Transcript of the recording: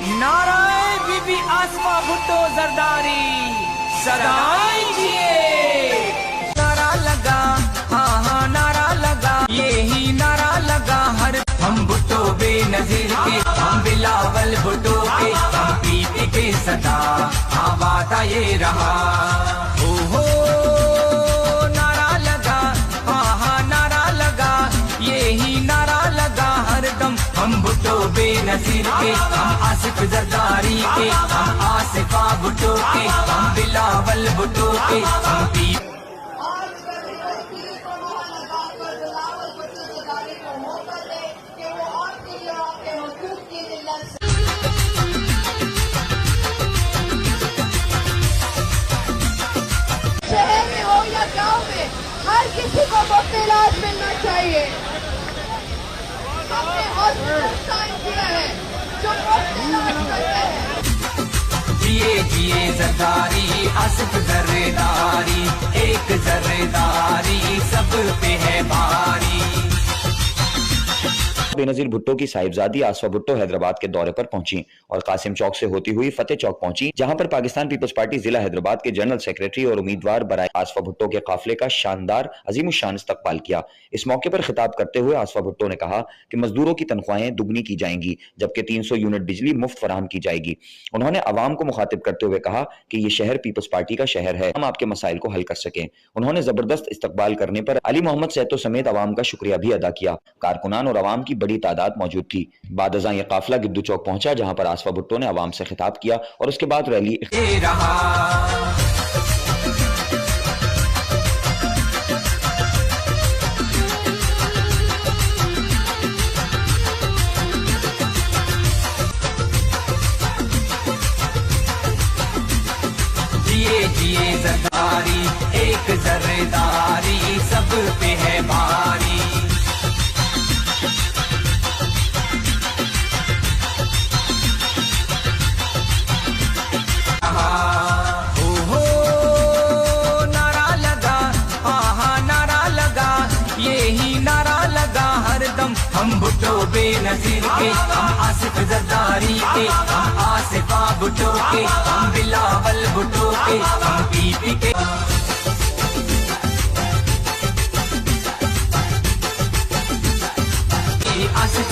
नाराए बीबी आसमा भुट्टो जरदारी सदाई जिए। नारा लगा, हाँ हाँ नारा लगा, यही नारा लगा हर हम भुट्टो बेनजीर के, हम बिलावल भुट्टो के, हम पीपी के सदा हाँ वादा ये रहा। ओहो नारा लगा, हाँ हाँ नारा लगा, यही नारा लगा हरदम हम भुट्टो बेनजीर के, हम आसिफ जरदारी के, हम आसिफा भुट्टो के, हम बिलावल भुट्टो के, हम पीपी। शहर में हो या गांव में हर किसी को मुफ्त इलाज मिलना चाहिए। हमने हॉस्पिटल कायम किया है जो मुफ्त इलाज करते हैं। जिए जिए जरदारी आसिफ जर्रेदारी, एक जर्रेदारी सब पे है भारी। बेनजीर भुट्टो की साहिबजादी आसफा भुट्टो हैदराबाद के दौरे पर पहुंची और कासिम चौक से होती हुई फतेह चौक पहुंची, जहां पर पाकिस्तान पीपल्स पार्टी जिला हैदराबाद के जनरल सेक्रेटरी और उम्मीदवार बराए आसफा भुट्टो के काफिले का शानदार अजीमुशान इस्तकबाल किया। इस मौके पर खिताब करते हुए आसफा भुट्टो ने कहा कि मजदूरों की तनख्वाहें दुगनी की जाएंगी, जबकि 300 यूनिट बिजली मुफ्त फराहम की जाएगी। उन्होंने अवाम को मुखातिब करते हुए कहा कि ये शहर पीपल्स पार्टी का शहर है, हम आपके मसाइल को हल कर सकें। उन्होंने जबरदस्त इस्तकबाल करने पर अली मोहम्मद सैतो समेत अवाम का शुक्रिया भी अदा किया। कारकुनान और अवाम की बड़ी तादाद मौजूद थी। बाद अज़ां ये काफिला गिद्दू चौक पहुंचा, जहां पर आसफा भुट्टो ने अवाम से खिताब किया और उसके बाद रैली जिए जिए जरदारी, एक जर्रेदारी सब पे है भारी। ओहो नारा लगा, हाँ हाँ नारा लगा, यही नारा लगा हरदम हम भुट्टो बेनजीर के, हम आसिफ जरदारी के, हम आसिफा भुट्टो के, हम बिलावल भुट्टो के, हम पीपी के। आसिफ